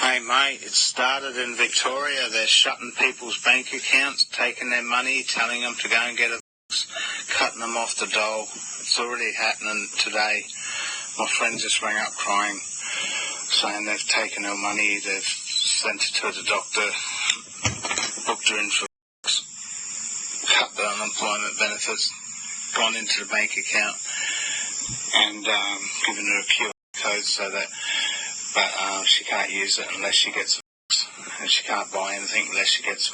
Hey mate, it started in Victoria. They're shutting people's bank accounts, taking their money, telling them to go and get a cutting them off the dole. It's already happening today. My friend just rang up crying, saying they've taken her money, they've sent it to the doctor, booked her in for cut the unemployment benefits, gone into the bank account and given her a QR code so that but she can't use it unless she gets and she can't buy anything unless she gets.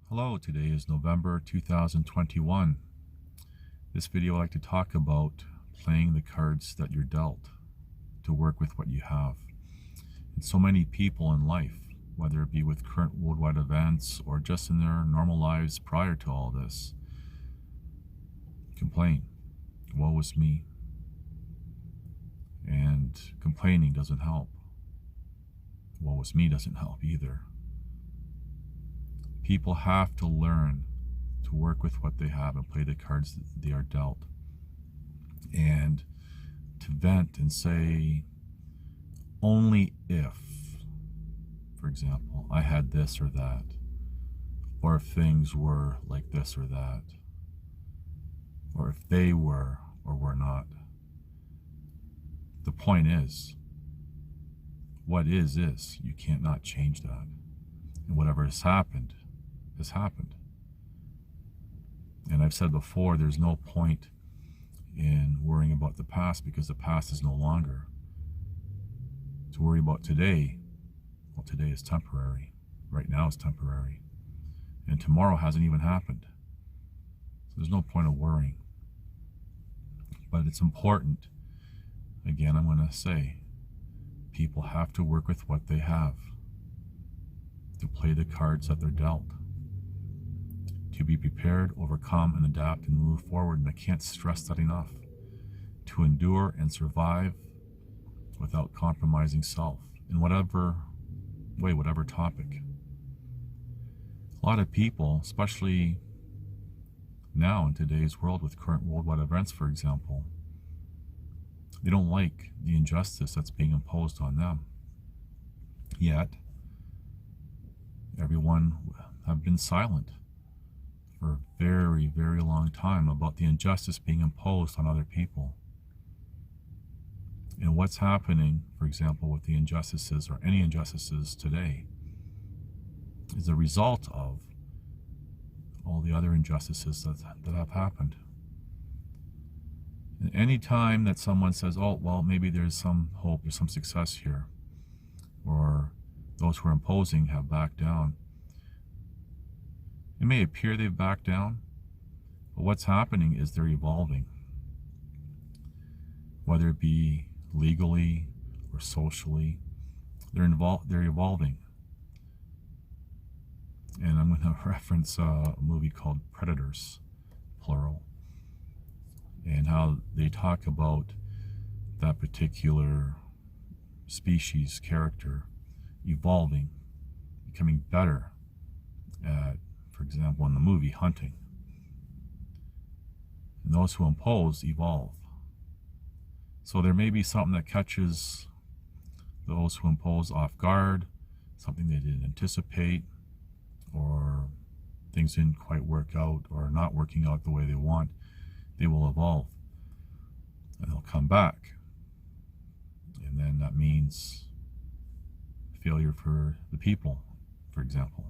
Hello, today is November 2021. This video I'd like to talk about playing the cards that you're dealt to work with what you have. And so many people in life, whether it be with current worldwide events or just in their normal lives prior to all this, complain, woe is me. And complaining doesn't help. Woe is me doesn't help either. People have to learn to work with what they have and play the cards that they are dealt. And to vent and say, only if, for example, I had this or that, or if things were like this or that, or if they were or were not. The point is, what is. You can't not change that. And whatever has happened, has happened. And I've said before, there's no point in worrying about the past because the past is no longer. To worry about today, well, today is temporary. Right now is temporary. And tomorrow hasn't even happened. So there's no point of worrying. But it's important, again, I'm going to say, people have to work with what they have, to play the cards that they're dealt, to be prepared, overcome, and adapt and move forward. And I can't stress that enough. To endure and survive without compromising self in whatever way, whatever topic. A lot of people, especially now in today's world with current worldwide events, for example, they don't like the injustice that's being imposed on them. Yet, everyone have been silent for a very, very long time about the injustice being imposed on other people. And what's happening, for example, with the injustices or any injustices today is a result of all the other injustices that have happened. And any time that someone says, oh, well, maybe there's some hope or some success here, or those who are imposing have backed down, it may appear they've backed down, but what's happening is they're evolving. Whether it be legally or socially, they're evolving. And I'm going to reference a movie called Predators, plural, and how they talk about that particular species character evolving, becoming better at, for example, in the movie, hunting. And those who impose evolve. So there may be something that catches those who impose off guard, something they didn't anticipate, or things didn't quite work out or not working out the way they want. They will evolve and they'll come back. And then that means failure for the people, for example.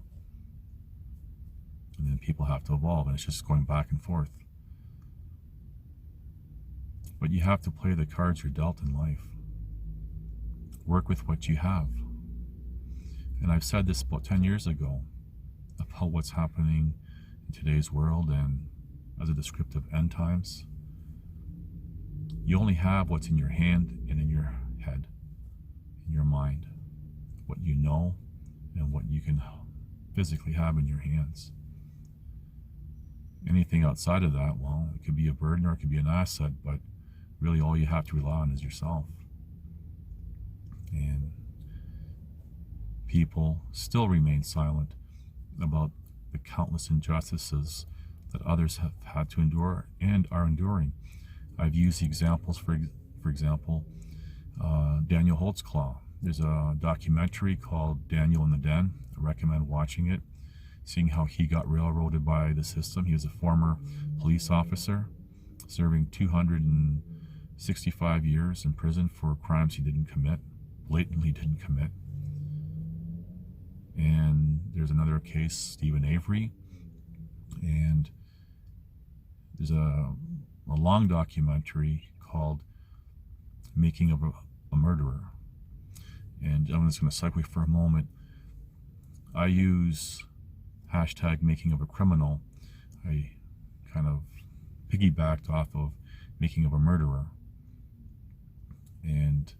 And then people have to evolve, and it's just going back and forth. But you have to play the cards you're dealt in life. Work with what you have. And I've said this about 10 years ago about what's happening in today's world and as a descriptive end times. You only have what's in your hand and in your head, in your mind, what you know and what you can physically have in your hands. Anything outside of that, well, it could be a burden or it could be an asset, but really all you have to rely on is yourself. And people still remain silent about the countless injustices that others have had to endure and are enduring. I've used the examples, for example, Daniel Holtzclaw. There's a documentary called Daniel in the Den. I recommend watching it, seeing how he got railroaded by the system. He was a former police officer serving 265 years in prison for crimes he didn't commit, blatantly didn't commit. And there's another case, Stephen Avery, and there's a long documentary called Making of a Murderer. And I'm just going to segue for a moment. I use hashtag Making of a Criminal. I kind of piggybacked off of Making of a Murderer. And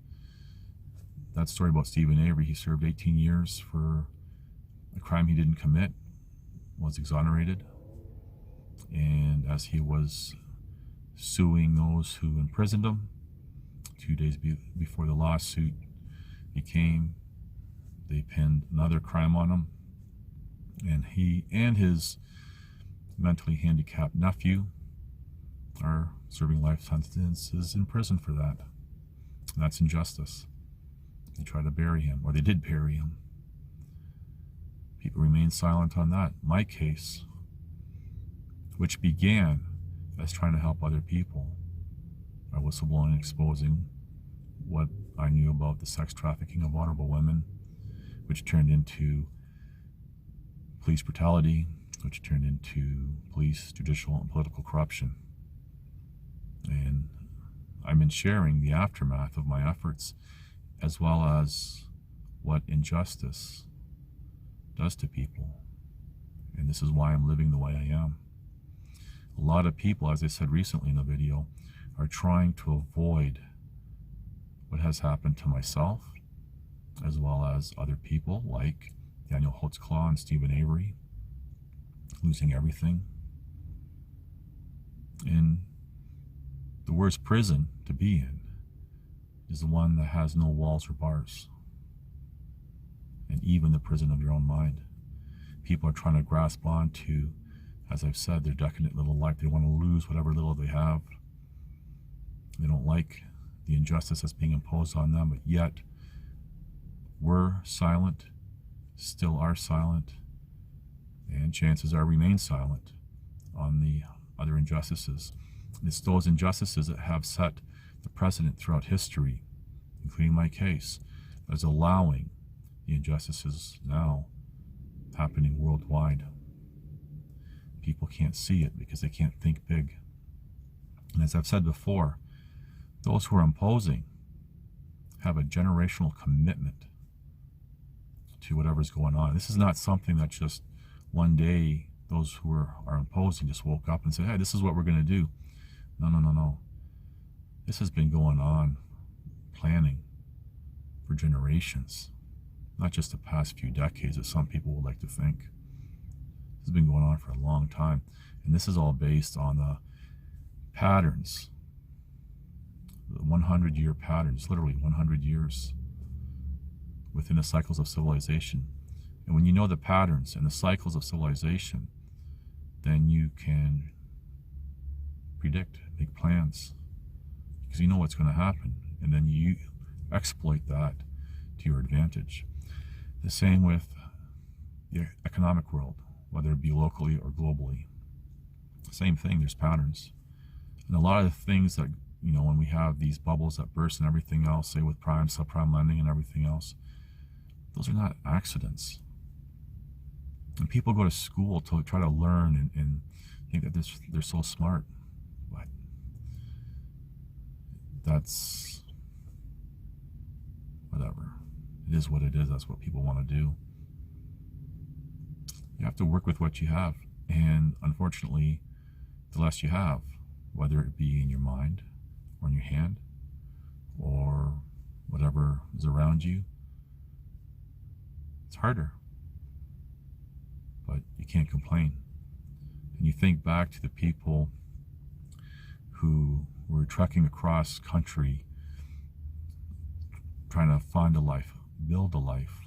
that story about Stephen Avery, he served 18 years for a crime he didn't commit, was exonerated. And as he was suing those who imprisoned him, 2 days before the lawsuit became, they pinned another crime on him. And he and his mentally handicapped nephew are serving life sentences in prison for that. And that's injustice. They tried to bury him, or they did bury him. People remain silent on that. My case, which began as trying to help other people by whistleblowing and exposing what I knew about the sex trafficking of vulnerable women, which turned into police brutality, which turned into police, judicial, and political corruption. And I've been sharing the aftermath of my efforts, as well as what injustice does to people. And this is why I'm living the way I am. A lot of people, as I said recently in the video, are trying to avoid what has happened to myself, as well as other people like Daniel Holtzclaw and Stephen Avery, losing everything. And the worst prison to be in is the one that has no walls or bars. And even the prison of your own mind. People are trying to grasp onto, as I've said, their decadent little life. They want to lose whatever little they have. They don't like the injustice that's being imposed on them, but yet we're silent, still are silent, and chances are remain silent on the other injustices. And it's those injustices that have set the precedent throughout history, including my case, as allowing the injustices now happening worldwide. People can't see it because they can't think big. And as I've said before, those who are imposing have a generational commitment to whatever's going on. This is not something that just one day those who are imposing just woke up and said, hey, this is what we're going to do. No. This has been going on, planning for generations, not just the past few decades as some people would like to think. This has been going on for a long time. And this is all based on the patterns, the 100-year patterns, literally 100 years within the cycles of civilization. And when you know the patterns and the cycles of civilization, then you can predict, make plans, because you know what's going to happen, and then you exploit that to your advantage. The same with the economic world, whether it be locally or globally. Same thing, there's patterns. And a lot of the things that, when we have these bubbles that burst and everything else, say with prime, subprime lending and everything else, those are not accidents. And people go to school to try to learn and think that they're so smart. But that's whatever. It is what it is. That's what people want to do. You have to work with what you have. And unfortunately, the less you have, whether it be in your mind or in your hand or whatever is around you, it's harder. But you can't complain. And you think back to the people who were trekking across country trying to find a life, build a life.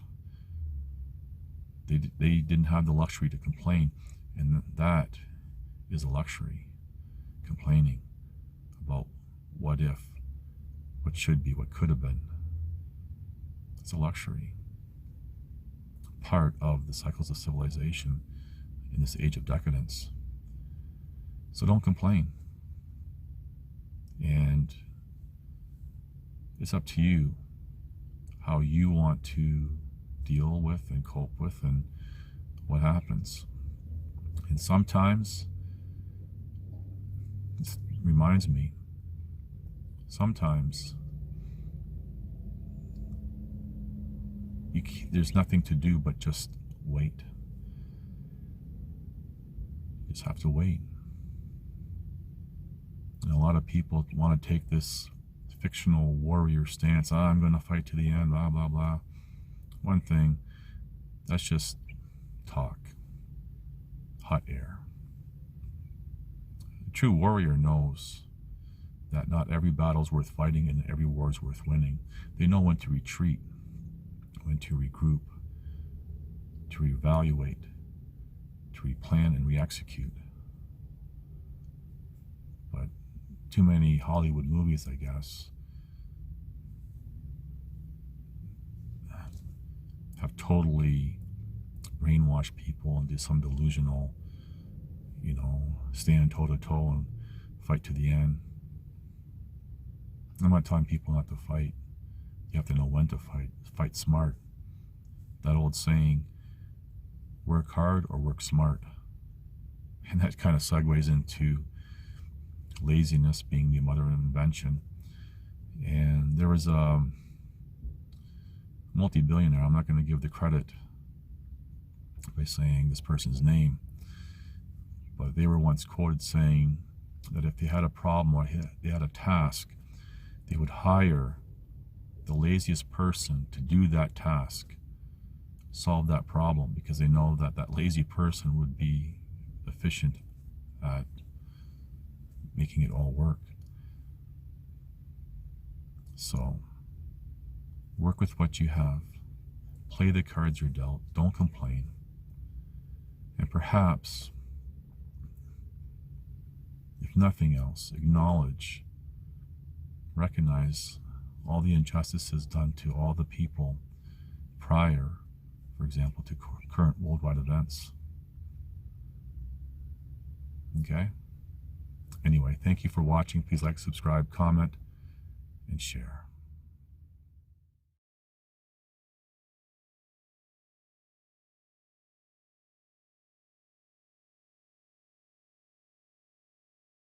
They didn't have the luxury to complain, and that is a luxury. Complaining about what if, what should be, what could have been. It's a luxury. Part of the cycles of civilization in this age of decadence. So don't complain. And it's up to you how you want to deal with and cope with and what happens. And sometimes, it reminds me, sometimes there's nothing to do but just wait. You just have to wait. And a lot of people want to take this fictional warrior stance. I'm going to fight to the end, blah, blah, blah. One thing, that's just talk. Hot air. A true warrior knows that not every battle is worth fighting and every war is worth winning. They know when to retreat, when to regroup, to reevaluate, to replan and re-execute. But too many Hollywood movies, I guess, have totally brainwashed people into some delusional, stand toe-to-toe and fight to the end. I'm not telling people not to fight. You have to know when to fight. Fight smart. That old saying, work hard or work smart. And that kind of segues into laziness being the mother of invention. And there was a multi-billionaire, I'm not going to give the credit by saying this person's name, but they were once quoted saying that if they had a problem or they had a task, they would hire the laziest person to do that task, solve that problem, because they know that that lazy person would be efficient at making it all work. So, work with what you have. Play the cards you're dealt. Don't complain. And perhaps, if nothing else, acknowledge, recognize all the injustices done to all the people prior, for example, to current worldwide events. Okay? Anyway, thank you for watching. Please like, subscribe, comment, and share.